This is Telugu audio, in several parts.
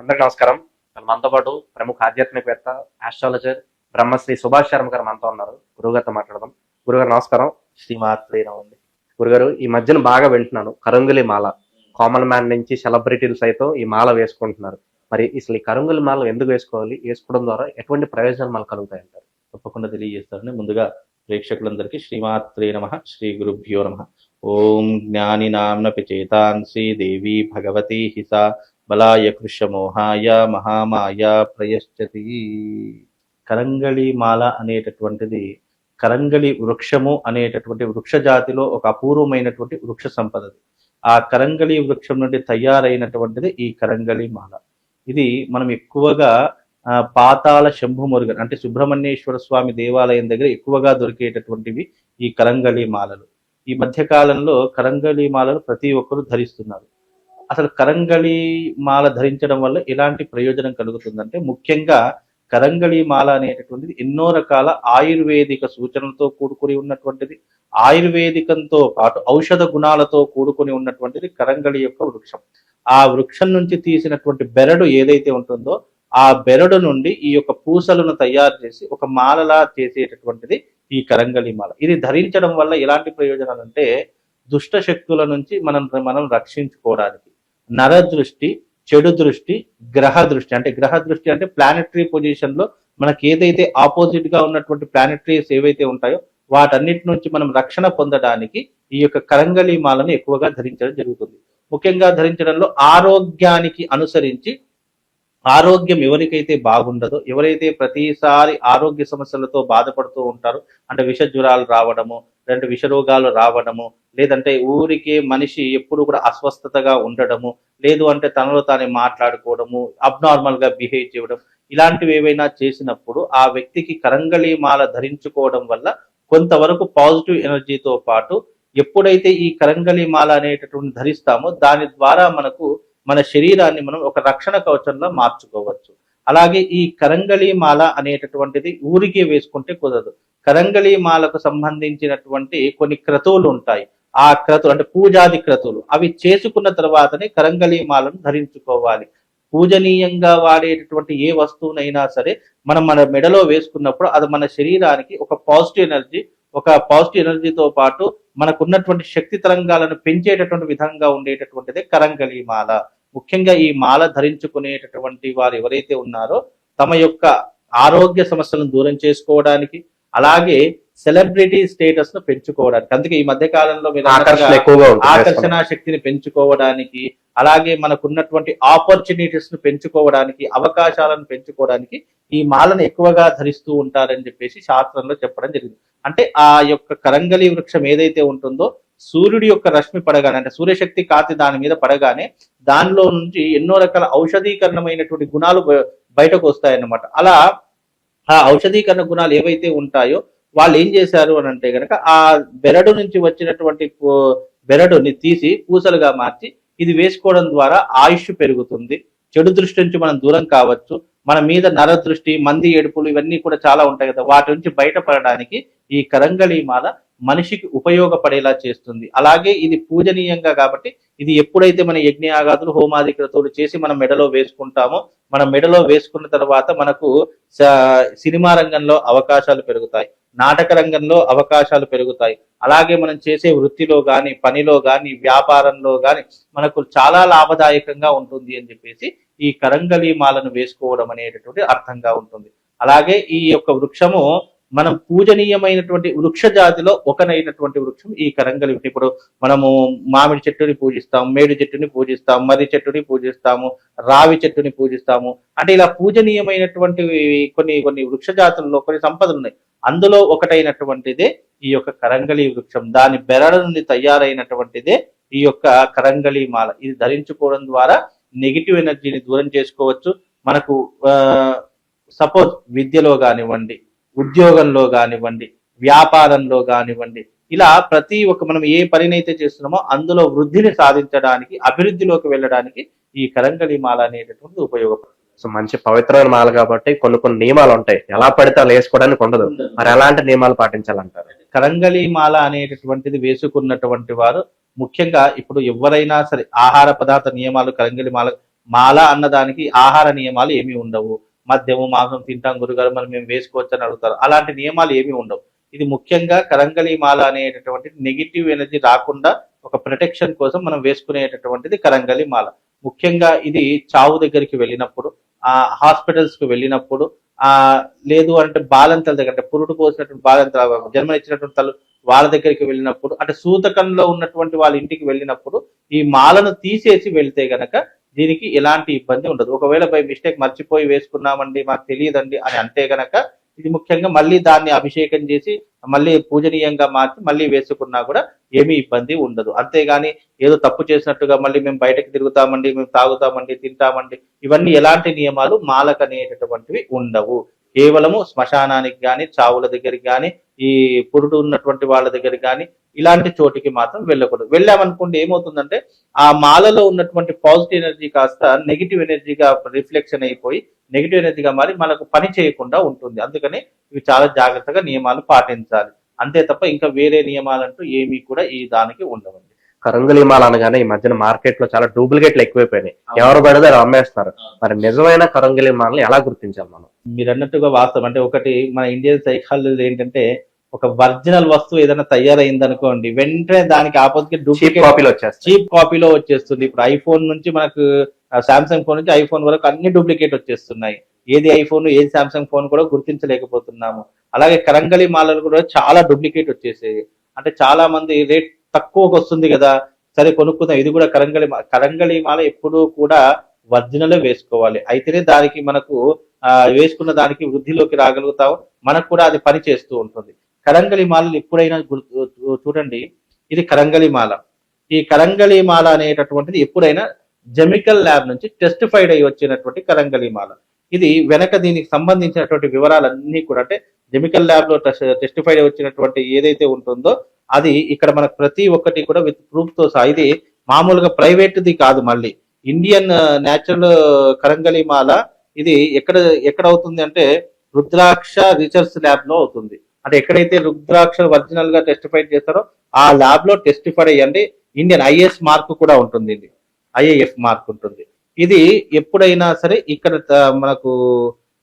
అందరికీ నమస్కారం. మనతో పాటు ప్రముఖ ఆధ్యాత్మికవేత్త, ఆస్ట్రాలజర్ బ్రహ్మశ్రీ సుభాష్ శర్మ గారు మనతో ఉన్నారు. గురువుగారితో మాట్లాడదాం. గురుగారు నమస్కారం. శ్రీమాత్రే నమః. గురుగారు, ఈ మధ్యన బాగా వింటున్నాను కరంగులి మాల. కామన్ మ్యాన్ నుంచి సెలబ్రిటీలు సైతం ఈ మాల వేసుకుంటున్నారు. మరి అసలు ఈ కరంగులి మాల ఎందుకు వేసుకోవాలి? వేసుకోవడం ద్వారా ఎటువంటి ప్రయోజనాలు మనకు కలుగుతాయంటారు? తప్పకుండా తెలియజేస్తారని ముందుగా ప్రేక్షకులందరికీ శ్రీమాత్రే నమః, శ్రీ గురుభ్యో నమః. ఓం జ్ఞాని నామ్నపి చేతాంసి దేవి భగవతి హిసా బలాయ కృష్యమోహాయ మహామాయ ప్రయశ్చతి. కరంగళి మాల అనేటటువంటిది కరంగళి వృక్షము అనేటటువంటి వృక్ష జాతిలో ఒక అపూర్వమైనటువంటి వృక్ష సంపద. ఆ కరంగళి వృక్షం నుండి తయారైనటువంటిది ఈ కరంగళి మాల. ఇది మనం ఎక్కువగా పాతాళ శంభు మురుగన్ అంటే సుబ్రహ్మణ్యేశ్వర స్వామి దేవాలయం దగ్గర ఎక్కువగా దొరికేటటువంటివి ఈ కరంగళి మాలలు. ఈ మధ్య కాలంలో కరంగళి మాలలు ప్రతి ఒక్కరూ ధరిస్తున్నారు. అసలు కరంగళి మాల ధరించడం వల్ల ఎలాంటి ప్రయోజనం కలుగుతుందంటే, ముఖ్యంగా కరంగళి మాల అనేటటువంటిది ఎన్నో రకాల ఆయుర్వేదిక సూచనలతో కూడుకొని ఉన్నటువంటిది. ఆయుర్వేదికంతో పాటు ఔషధ గుణాలతో కూడుకొని ఉన్నటువంటిది కరంగళి యొక్క వృక్షం. ఆ వృక్షం నుంచి తీసినటువంటి బెరడు ఏదైతే ఉంటుందో ఆ బెరడు నుండి ఈ యొక్క పూసలను తయారు చేసి ఒక మాలలా చేసేటటువంటిది ఈ కరంగళి మాల. ఇది ధరించడం వల్ల ఎలాంటి ప్రయోజనాలు అంటే, దుష్ట శక్తుల నుంచి మనం రక్షించుకోవడానికి, నరదృష్టి, చెడు దృష్టి, గ్రహ దృష్టి అంటే ప్లానెటరీ పొజిషన్ లో మనకి ఏదైతే ఆపోజిట్ గా ఉన్నటువంటి ప్లానెటరీస్ ఏవైతే ఉంటాయో వాటన్నిటి నుంచి మనం రక్షణ పొందడానికి ఈ యొక్క కరంగళి మాలను ఎక్కువగా ధరించడం జరుగుతుంది. ముఖ్యంగా ధరించడంలో ఆరోగ్యానికి అనుసరించి, ఆరోగ్యం ఎవరికైతే బాగుండదో, ఎవరైతే ప్రతిసారి ఆరోగ్య సమస్యలతో బాధపడుతూ ఉంటారో, అంటే విష జ్వరాలు రావడము, లేదంటే విష రోగాలు రావడము, లేదంటే ఊరికే మనిషి ఎప్పుడు కూడా అస్వస్థతగా ఉండడము, లేదు అంటే తనలో తానే మాట్లాడుకోవడము, అబ్నార్మల్ గా బిహేవ్ చేయడం, ఇలాంటివి ఏవైనా చేసినప్పుడు ఆ వ్యక్తికి కరంగళి మాల ధరించుకోవడం వల్ల కొంతవరకు పాజిటివ్ ఎనర్జీతో పాటు, ఎప్పుడైతే ఈ కరంగళి మాల అనేటటువంటి ధరిస్తామో దాని ద్వారా మన శరీరాన్ని మనం ఒక రక్షణ కవచంలో మార్చుకోవచ్చు. అలాగే ఈ కరంగళి మాల అనేటటువంటిది ఊరికే వేసుకుంటే కుదరదు. కరంగళి మాలకు సంబంధించినటువంటి కొన్ని క్రతువులు ఉంటాయి. ఆ క్రతువులు అంటే పూజాది క్రతువులు, అవి చేసుకున్న తర్వాతనే కరంగళి మాలను ధరించుకోవాలి. పూజనీయంగా వాడేటటువంటి ఏ వస్తువునైనా సరే మనం మన మెడలో వేసుకున్నప్పుడు అది మన శరీరానికి ఒక పాజిటివ్ ఎనర్జీతో పాటు మనకున్నటువంటి శక్తి తరంగాలను పెంచేటటువంటి విధంగా ఉండేటటువంటిదే కరంగళి మాల. ముఖ్యంగా ఈ మాల ధరించుకునేటటువంటి వారు ఎవరైతే ఉన్నారో తమ యొక్క ఆరోగ్య సమస్యలను దూరం చేసుకోవడానికి, అలాగే సెలబ్రిటీ స్టేటస్ ను పెంచుకోవడానికి, అందుకే ఈ మధ్య కాలంలో ఆకర్షణ శక్తిని పెంచుకోవడానికి, అలాగే మనకున్నటువంటి ఆపర్చునిటీస్ ను పెంచుకోవడానికి, అవకాశాలను పెంచుకోవడానికి ఈ మాలను ఎక్కువగా ధరిస్తూ ఉంటారని చెప్పేసి శాస్త్రంలో చెప్పడం జరిగింది. అంటే ఆ యొక్క కరంగళి వృక్షం ఏదైతే ఉంటుందో సూర్యుడి యొక్క రశ్మి పడగానే, అంటే సూర్యశక్తి కాంతి దాని మీద పడగానే దానిలో నుంచి ఎన్నో రకాల ఔషధీకరణమైనటువంటి గుణాలు బయటకు వస్తాయన్నమాట. అలా ఆ ఔషధీకరణ గుణాలు ఏవైతే ఉంటాయో వాళ్ళు ఏం చేశారు అని అంటే గనక, ఆ బెరడు నుంచి వచ్చినటువంటి బెరడుని తీసి పూసలుగా మార్చి ఇది వేసుకోవడం ద్వారా ఆయుష్ పెరుగుతుంది, చెడు దృష్టి నుంచి మనం దూరం కావచ్చు, మన మీద నరదృష్టి, మంది ఏడుపులు ఇవన్నీ కూడా చాలా ఉంటాయి కదా, వాటి నుంచి బయటపడడానికి ఈ కరంగళి మాల మనిషికి ఉపయోగపడేలా చేస్తుంది. అలాగే ఇది పూజనీయంగా కాబట్టి ఇది ఎప్పుడైతే మన యజ్ఞయాగాదులు, హోమాది క్రతువులు చేసి మనం మెడలో వేసుకుంటామో, మనం మెడలో వేసుకున్న తర్వాత మనకు సినిమా రంగంలో అవకాశాలు పెరుగుతాయి, నాటక రంగంలో అవకాశాలు పెరుగుతాయి, అలాగే మనం చేసే వృత్తిలో కానీ, పనిలో కానీ, వ్యాపారంలో కానీ మనకు చాలా లాభదాయకంగా ఉంటుంది అని చెప్పేసి ఈ కరంగళి మాలను వేసుకోవడం అనేటటువంటి అర్థంగా ఉంటుంది. అలాగే ఈ యొక్క వృక్షము మనం పూజనీయమైనటువంటి వృక్ష జాతిలో ఒకనైనటువంటి వృక్షం ఈ కరంగళి. ఇప్పుడు మనము మామిడి చెట్టుని పూజిస్తాం, మేడి చెట్టుని పూజిస్తాం, మర్రి చెట్టుని పూజిస్తాము, రావి చెట్టుని పూజిస్తాము. అంటే ఇలా పూజనీయమైనటువంటి కొన్ని వృక్ష జాతుల్లో కొన్ని సంపదలు ఉన్నాయి. అందులో ఒకటైనటువంటిదే ఈ యొక్క కరంగళి వృక్షం. దాని బెరడు నుండి తయారైనటువంటిదే ఈ యొక్క కరంగళి మాల. ఇది ధరించుకోవడం ద్వారా నెగిటివ్ ఎనర్జీని దూరం చేసుకోవచ్చు. మనకు సపోజ్ విద్యలో కానివ్వండి, ఉద్యోగంలో కానివ్వండి, వ్యాపారంలో కానివ్వండి, ఇలా ప్రతి ఒక్క మనం ఏ పనినైతే చేస్తున్నామో అందులో వృద్ధిని సాధించడానికి, అభివృద్ధిలోకి వెళ్ళడానికి ఈ కరంగళి మాల అనేటటువంటిది ఉపయోగపడుతుంది. సో మంచి పవిత్రమైన మాల కాబట్టి కొన్ని నియమాలు ఉంటాయి, ఎలా పడితే అలా వేసుకోవడానికి ఉండదు. మరి ఎలాంటి నియమాలు పాటించాలంటారు? కరంగళి మాల అనేటటువంటిది వేసుకున్నటువంటి వారు ముఖ్యంగా ఇప్పుడు ఎవరైనా సరే ఆహార పదార్థ నియమాలు కరంగళి మాల మాల అన్నదానికి ఆహార నియమాలు ఏమీ ఉండవు. మద్యము మాంసం తింటాం గురుగారు మరి మేము వేసుకోవచ్చు అని అడుగుతారు. అలాంటి నియమాలు ఏమీ ఉండవు. ఇది ముఖ్యంగా కరంగలి మాల అనేటటువంటి నెగిటివ్ ఎనర్జీ రాకుండా ఒక ప్రొటెక్షన్ కోసం మనం వేసుకునేటటువంటిది కరంగలి మాల. ముఖ్యంగా ఇది చావు దగ్గరికి వెళ్ళినప్పుడు, హాస్పిటల్స్ కు వెళ్ళినప్పుడు, ఆ లేదు అంటే బాలంతల దగ్గర, అంటే పురుడు పోసినటువంటి బాలంతల జన్మనిచ్చినటువంటి తల్లు వాళ్ళ దగ్గరికి వెళ్ళినప్పుడు, అంటే సూతకంలో ఉన్నటువంటి వాళ్ళ ఇంటికి వెళ్ళినప్పుడు ఈ మాలను తీసేసి వెళ్తే గనక దీనికి ఎలాంటి ఇబ్బంది ఉండదు. ఒకవేళ బై మిస్టేక్ మర్చిపోయి వేసుకున్నామండి మాకు తెలియదండి అని అంటే గనక ఇది ముఖ్యంగా మళ్ళీ దాన్ని అభిషేకం చేసి మళ్ళీ పూజనీయంగా మార్చి మళ్ళీ వేసుకున్నా కూడా ఏమీ ఇబ్బంది ఉండదు. అంతేగాని ఏదో తప్పు చేసినట్టుగా మళ్ళీ మేము బయటకు తిరుగుతామండి, మేము తాగుతామండి, తింటామండి, ఇవన్నీ ఎలాంటి నియమాలు మాలకు అనేటటువంటివి ఉండవు. కేవలము శ్మశానానికి కానీ, చావుల దగ్గరికి కానీ, ఈ పురుడు ఉన్నటువంటి వాళ్ళ దగ్గరికి కానీ ఇలాంటి చోటికి మాత్రం వెళ్ళకూడదు. వెళ్ళామనుకోండి ఏమవుతుందంటే ఆ మాలలో ఉన్నటువంటి పాజిటివ్ ఎనర్జీ కాస్త నెగిటివ్ ఎనర్జీగా రిఫ్లెక్షన్ అయిపోయి నెగిటివ్ ఎనర్జీగా మారి మనకు పని చేయకుండా ఉంటుంది. అందుకని ఇవి చాలా జాగ్రత్తగా నియమాలు పాటించాలి. అంతే తప్ప ఇంకా వేరే నియమాలంటూ ఏమీ కూడా ఈ దానికి ఉండవండి. కరంగలి మాల అనగానే ఈ మధ్యన మార్కెట్ లో చాలా డూప్లికేట్లు ఎక్కువైపోయినాయి. ఎవరు పడితే అది అమ్మేస్తున్నారు. మరి నిజమైన కరంగలి మాలని ఎలా గుర్తించాలి మనం? మీరు అన్నట్టుగా వాస్తవం. అంటే ఒకటి మన ఇండియన్ సైకాలజీ ఏంటంటే ఒక ఒరిజినల్ వస్తువు ఏదైనా తయారైంది అనుకోండి వెంటనే దానికి ఆపోజిట్ చీప్ డూప్లికేట్ కాపీలు వచ్చేస్తాయి. చీప్ కాపీలో వచ్చేస్తుంది. ఇప్పుడు ఐఫోన్ నుంచి మనకు సామ్సంగ్ ఫోన్ నుంచి ఐఫోన్ వరకు అన్ని డూప్లికేట్ వచ్చేస్తున్నాయి. ఏది ఐఫోన్ ఏది సామ్సంగ్ ఫోన్ కూడా గుర్తించలేకపోతున్నాము. అలాగే కరంగలి మాలలు కూడా చాలా డూప్లికేట్ వచ్చేసాయి. అంటే చాలా మంది రేట్ తక్కువకి వస్తుంది కదా, సరే కొనుక్కుందాం, ఇది కూడా కరంగలి మాల ఎప్పుడూ కూడా ఒరిజినల్ వేసుకోవాలి. అయితేనే దానికి మనకు వేసుకున్న దానికి వృద్ధిలోకి రాగలుగుతాం, మనకు కూడా అది పని చేస్తూ ఉంటుంది. కరంగలి మాలలు ఎప్పుడైనా చూడండి, ఇది కరంగలి మాల. ఈ కరంగలి మాల అనేటటువంటిది ఎప్పుడైనా కెమికల్ ల్యాబ్ నుంచి టెస్టిఫైడ్ అయ్యి వచ్చినటువంటి కరంగలి మాల. ఇది వెనక దీనికి సంబంధించినటువంటి వివరాలన్నీ కూడా అంటే కెమికల్ ల్యాబ్ లో టెస్టిఫైడ్ అయ్యి వచ్చినటువంటి ఏదైతే ఉంటుందో అది ఇక్కడ మనకు ప్రతి ఒక్కటి కూడా విత్ ప్రూఫ్ తో సహా. ఇది మామూలుగా ప్రైవేట్ది కాదు, మళ్ళీ ఇండియన్ న్యాచురల్ కరంగలి మాల. ఇది ఎక్కడ అవుతుంది అంటే రుద్రాక్ష రీసెర్చ్ ల్యాబ్ లో అవుతుంది. అంటే ఎక్కడైతే రుద్రాక్ష ఒరిజినల్ గా టెస్టిఫైడ్ చేస్తారో ఆ ల్యాబ్ లో టెస్టిఫైడ్ అయ్యండి. ఇండియన్ ఐఎస్ మార్క్ కూడా ఉంటుంది, ఇది ఐఏఎఫ్ మార్క్ ఉంటుంది. ఇది ఎప్పుడైనా సరే ఇక్కడ మనకు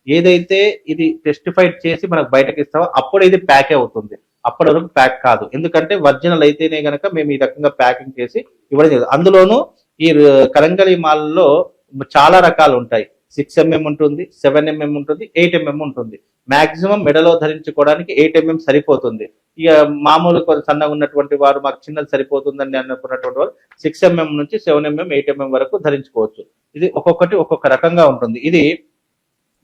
ఏదైతే ఇది టెస్టిఫైడ్ చేసి మనకు బయటకి ఇస్తామో అప్పుడు ఇది ప్యాక్ అవుతుంది. అప్పటి వరకు ప్యాక్ కాదు. ఎందుకంటే ఒరిజినల్ అయితేనే గనక మేము ఈ రకంగా ప్యాకింగ్ చేసి ఇవ్వడం జరుగుతుంది. అందులోనూ ఈ కరంగలి మాలలో చాలా రకాలు ఉంటాయి. 6mm ఉంటుంది, 7mm ఉంటుంది, 8mm ఉంటుంది. మాక్సిమం మెడలో ధరించుకోవడానికి 8mm సరిపోతుంది. ఇక మామూలు కొంచెం సన్నగా ఉన్నటువంటి వారు మాకు చిన్నది సరిపోతుందని అనుకున్నటువంటి వారు 6mm నుంచి 7mm 8mm వరకు ధరించుకోవచ్చు. ఇది ఒక్కొక్కటి ఒక్కొక్క రకంగా ఉంటుంది. ఇది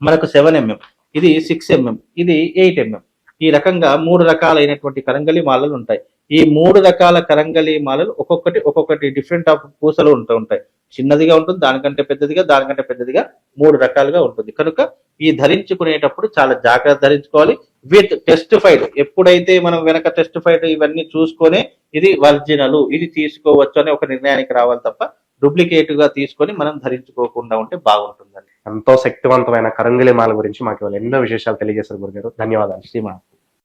మనకు 7mm, ఇది 6mm, ఇది 8mm. ఈ రకంగా 3 రకాలైనటువంటి కరంగలి మాలలు ఉంటాయి. ఈ 3 రకాల కరంగలి మాలలు ఒక్కొక్కటి డిఫరెంట్ ఆఫ్ పూసలు ఉంటాయి. చిన్నదిగా ఉంటుంది, దానికంటే పెద్దదిగా 3 రకాలుగా ఉంటుంది. కనుక ఈ ధరించుకునేటప్పుడు చాలా జాగ్రత్త ధరించుకోవాలి. విత్ టెస్టిఫైడ్, ఎప్పుడైతే మనం వెనక టెస్టిఫైడ్ ఇవన్నీ చూసుకొని ఇది ఒరిజినల్, ఇది తీసుకోవచ్చు అనే ఒక నిర్ణయానికి రావాలి తప్ప డూప్లికేట్ గా తీసుకొని మనం ధరించుకోకుండా ఉంటే బాగుంటుందండి. ఎంతో శక్తివంతమైన కరంగలి మాల గురించి మాకు ఇవాళ ఎన్నో విశేషాలు తెలియజేశారు గురుగారు. ధన్యవాదాలు. శ్రీమాన్.